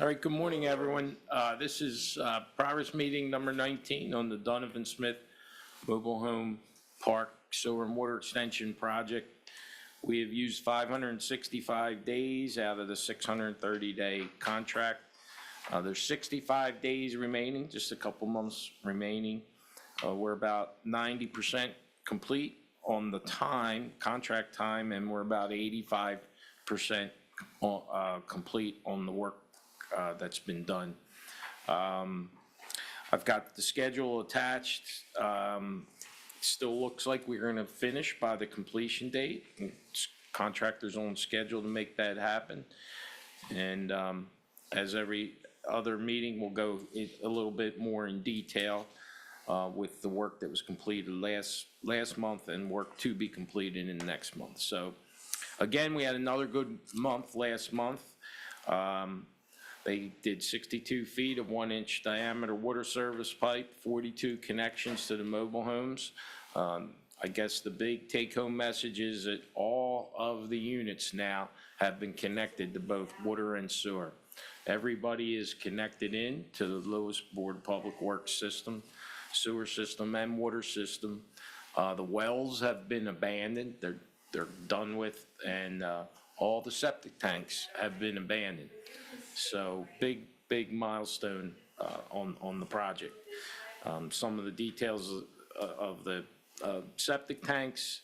All right, good morning, everyone. This is progress meeting number 19 on the Donovan Smith Mobile Home Park Sewer and Water Extension Project. We have used 565 days out of the 630-day contract. There's 65 days remaining, just a couple months remaining. We're about 90% complete on the contract time, and we're about 85% complete on the work that's been done. I've got the schedule attached. Still looks like we're going to finish by the completion date. Contractor's on schedule to make that happen. And as every other meeting, we'll go a little bit more in detail with the work that was completed last month and work to be completed in the next month. So again, we had another good month last month. They did 62 feet of 1-inch diameter water service pipe, 42 connections to the mobile homes. I guess the big take-home message is that all of the units now have been connected to both water and sewer. Everybody is connected in to the Lewes Board of Public Works system, sewer system, and water system. The wells have been abandoned. They're done with, and all the septic tanks have been abandoned. So big milestone on the project. Some of the details of the septic tanks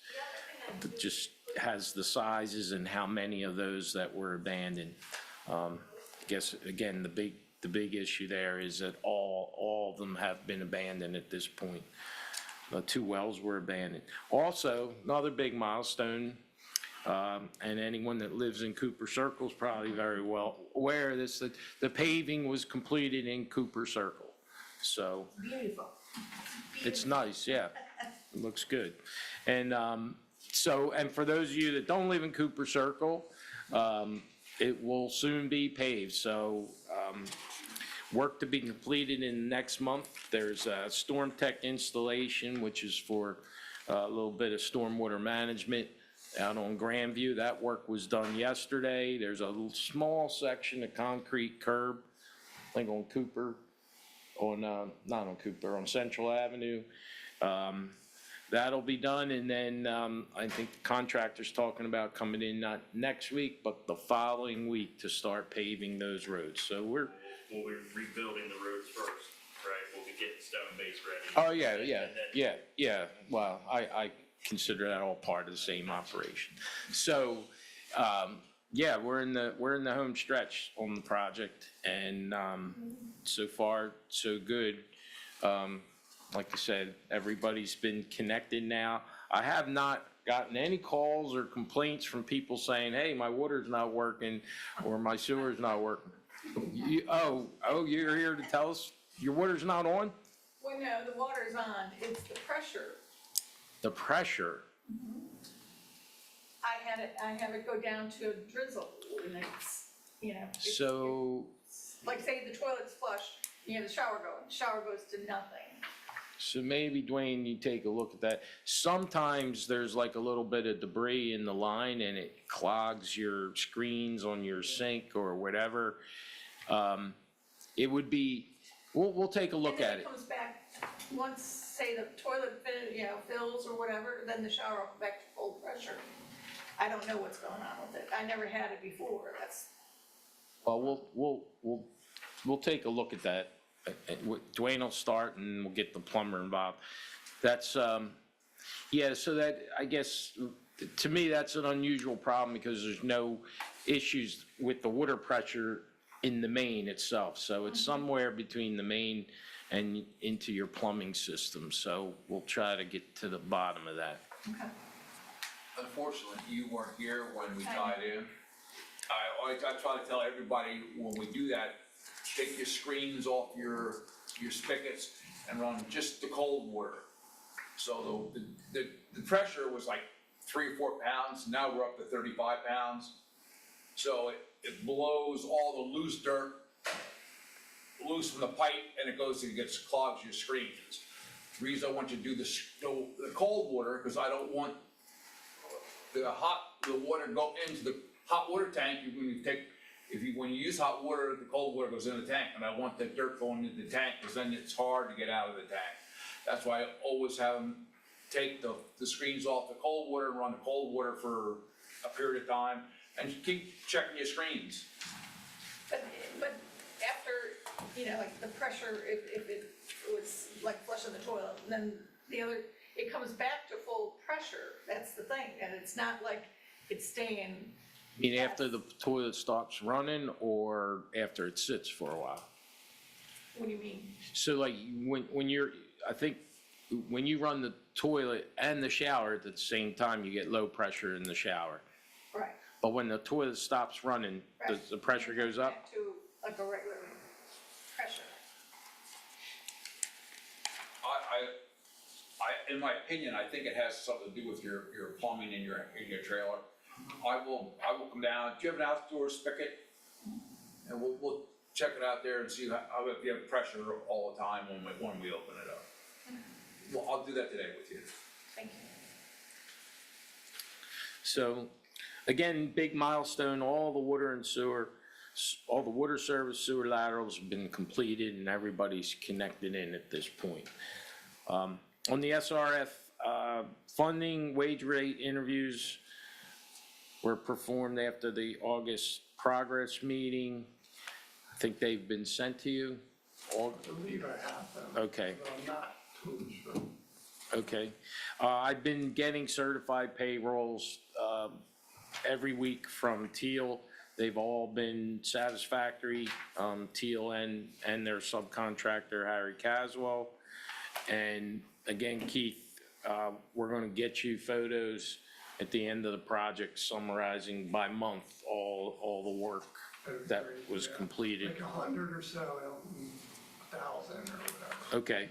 just has the sizes and how many of those that were abandoned. I guess again the big issue there is that all of them have been abandoned at this point. The 2 wells were abandoned. Also, another big milestone. And anyone that lives in Cooper Circle is probably very well aware of this, that the paving was completed in Cooper Circle. So Beautiful. It's nice, yeah. It looks good. And and for those of you that don't live in Cooper Circle, it will soon be paved. So work to be completed in next month. There's a storm tech installation, which is for a little bit of stormwater management out on Grandview. That work was done yesterday. There's a small section of concrete curb, I think on Cooper, not on Cooper, on Central Avenue. That'll be done, and then I think the contractor's talking about coming in not next week, but the following week to start paving those roads. So we're rebuilding the roads first, right? We'll be getting stone base ready. Oh yeah. Well, I consider that all part of the same operation. So yeah, we're in the home stretch on the project, and so far so good. Like I said, everybody's been connected now. I have not gotten any calls or complaints from people saying, hey, my water's not working or my sewer's not working. You're here to tell us your water's not on? Well, no, the water's on, it's the pressure. The pressure? Mm-hmm. I have it go down to a drizzle, and it's, So, like say the toilet's flushed, you have the shower going, the shower goes to nothing. so maybe, Dwayne, you take a look at that. Sometimes there's like a little bit of debris in the line and it clogs your screens on your sink or whatever. It would be, we'll take a look at it. And then it comes back, once, say the toilet fills or whatever, then the shower will go back to full pressure. I don't know what's going on with it. I never had it before, Well, we'll take a look at that. Dwayne will start and we'll get the plumber involved. That's, yeah, so that, I guess, to me, that's an unusual problem because there's no issues with the water pressure in the main itself. So it's somewhere between the main and into your plumbing system. So we'll try to get to the bottom of that. Okay. Unfortunately, you weren't here when we tied in. I try to tell everybody when we do that, take your screens off your spigots and run just the cold water. So the pressure was like 3 or 4 pounds. Now we're up to 35 pounds. So it blows all the loose dirt loose from the pipe, and it goes and gets clogs your screens. The reason I want you to do the cold water because I don't want the water go into the hot water tank. When you take when you use hot water, the cold water goes in the tank, and I want the dirt going into the tank, because then it's hard to get out of the tank. That's why I always have them take the screens off the cold water, run the cold water for a period of time, and keep checking your screens. But after, like the pressure, if it was like flushing the toilet, and then it comes back to full pressure, that's the thing, and it's not like it's staying. I mean, after the toilet stops running or after it sits for a while? What do you mean? So like when you're, I think when you run the toilet and the shower at the same time, you get low pressure in the shower. Right. But when the toilet stops running, the pressure goes up? Back to like a regular pressure. In my opinion, I think it has something to do with your plumbing in your trailer. I will come down. Do you have an outdoor spigot? And we'll check it out there and see if you have pressure all the time when we open it up. Well, I'll do that today with you. Thank you. So, again, big milestone, all the water service sewer laterals have been completed and everybody's connected in at this point. On the SRF funding, wage rate interviews were performed after the August progress meeting. I think they've been sent to you. I believe I have them. Okay. But I'm not totally sure. Okay. I've been getting certified payrolls every week from Teal. They've all been satisfactory, Teal and their subcontractor, Harry Caswell. And again, Keith, we're going to get you photos at the end of the project summarizing by month all the work that Great, was yeah. completed. Like 100 or so, 1,000 or whatever. Okay.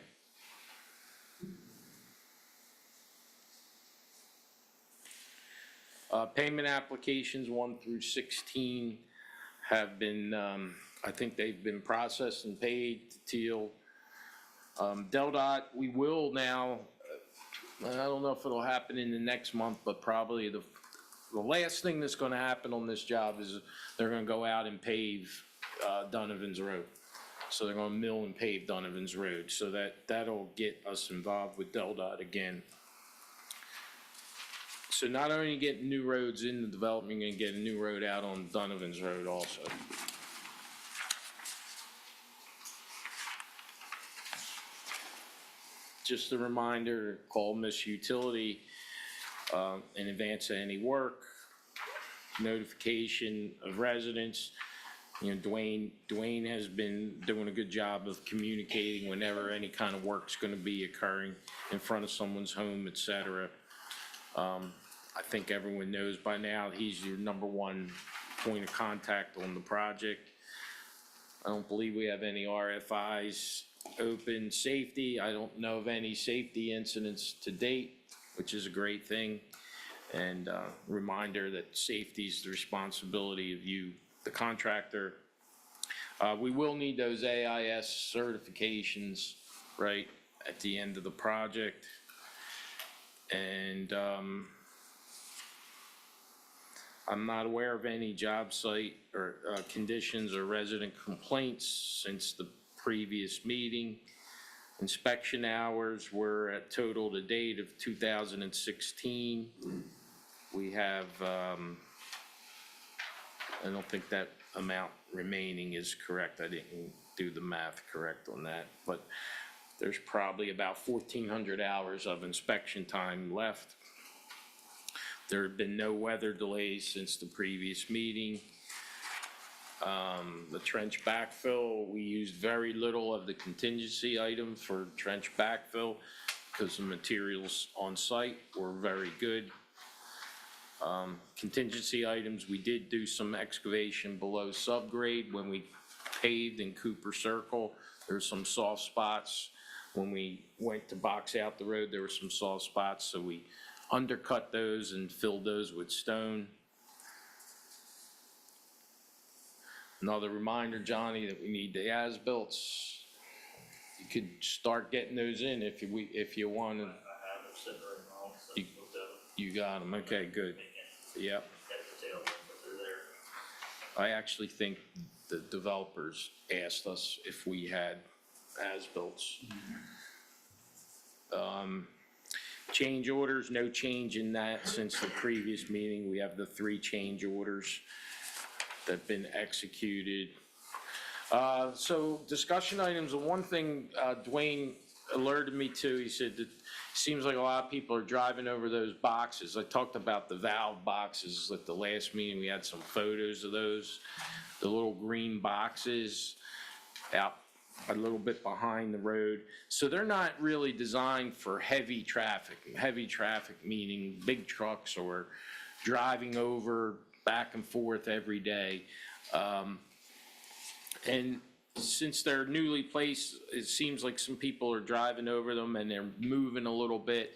Payment applications 1 through 16 have been, I think they've been processed and paid to Teal. DelDOT, we will now, I don't know if it'll happen in the next month, but probably the last thing that's gonna happen on this job is they're gonna go out and pave Donovan's Road. So they're gonna mill and pave Donovan's Road, so that'll get us involved with DelDOT again. So not only getting new roads in the development, you're gonna get a new road out on Donovan's Road also. Just a reminder, call Miss Utility in advance of any work, notification of residents. You know, Dwayne has been doing a good job of communicating whenever any kind of work's gonna be occurring in front of someone's home, et cetera. I think everyone knows by now, he's your #1 point of contact on the project. I don't believe we have any RFIs open. Safety, I don't know of any safety incidents to date, which is a great thing. And reminder that safety is the responsibility of you, the contractor. We will need those AIS certifications, right, at the end of the project. And I'm not aware of any job site or conditions or resident complaints since the previous meeting. Inspection hours were at total to date of 2016. We have, I don't think that amount remaining is correct. I didn't do the math correct on that, but there's probably about 1,400 hours of inspection time left. There have been no weather delays since the previous meeting. The trench backfill, we used very little of the contingency item for trench backfill because the materials on site were very good. Contingency items, we did do some excavation below subgrade when we paved in Cooper Circle. There's some soft spots. When we went to box out the road, there were some soft spots, so we undercut those and filled those with stone. Another reminder, Johnny, that we need the as-bills. You could start getting those in if you want. I have them sitting right now, so You- looked at them. You got them, okay, good. Yep. Got the tail, but they're I actually think the developers asked us if we had as-bills. Change orders, no change in that since the previous meeting. We have the 3 change orders that have been executed. So discussion items, the one thing Dwayne alerted me to, he said that it seems like a lot of people are driving over those boxes. I talked about the valve boxes at the last meeting. We had some photos of those, the little green boxes out a little bit behind the road. So they're not really designed for heavy traffic. Heavy traffic meaning big trucks or driving over back and forth every day. And since they're newly placed, it seems like some people are driving over them and they're moving a little bit.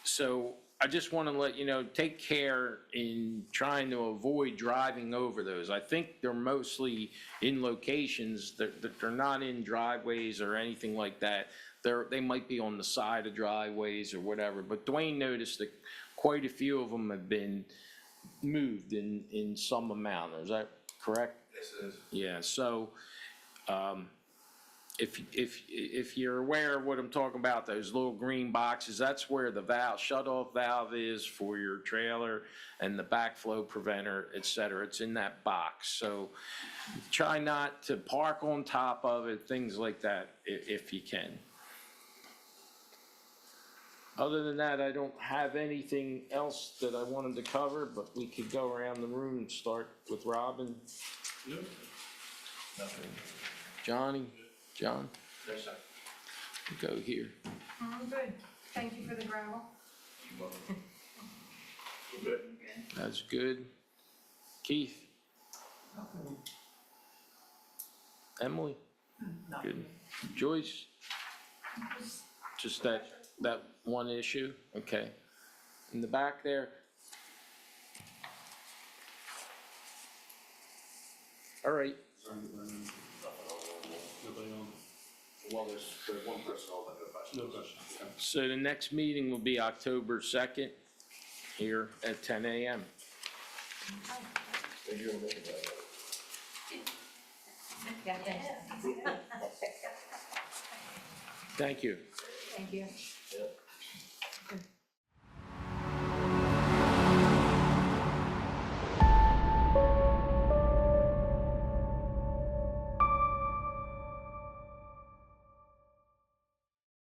So I just want to let you know, take care in trying to avoid driving over those. I think they're mostly in locations that they're not in driveways or anything like that. They might be on the side of driveways or whatever, but Dwayne noticed that quite a few of them have been moved in some amount. Is that correct? Yes, it is. Yeah, so, if you're aware of what I'm talking about, those little green boxes, that's where the valve, shut-off valve is for your trailer and the backflow preventer, et cetera. It's in that box. So try not to park on top of it, things like that, if you can. Other than that, I don't have anything else that I wanted to cover, but we could go around the room and start with Robin. Nothing. Johnny? John? Yes, sir. Go here. I'm good. Thank you for the gravel. Good. That's good. Keith? Nothing. Emily? Good. Joyce? Just that one issue? Okay. In the back there? All right. Well, there's one person on that, no question. So the next meeting will be October 2nd here at 10 a.m. And you're gonna make it Yeah, Thank you. Thank you. Yep.